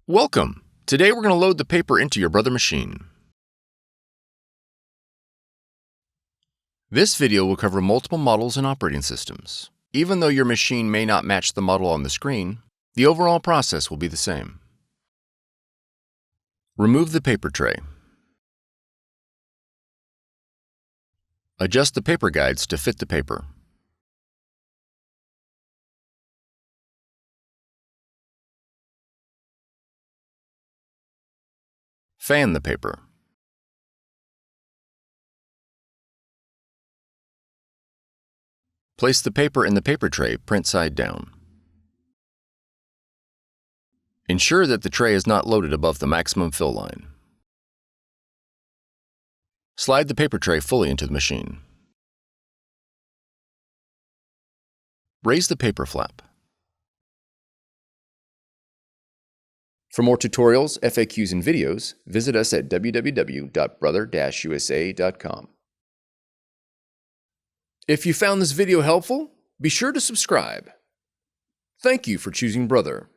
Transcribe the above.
Welcome! Today we're going to load the paper into your Brother machine. This video will cover multiple models and operating systems. Even though your machine may not match the model on the screen, the overall process will be the same. Remove the paper tray. Adjust the paper guides to fit the paper. Fan the paper. Place the paper in the paper tray print side down. Ensure that the tray is not loaded above the maximum fill line. Slide the paper tray fully into the machine. Raise the paper flap. For more tutorials, FAQs, and videos, visit us at www.brother-usa.com. If you found this video helpful, be sure to subscribe. Thank you for choosing Brother.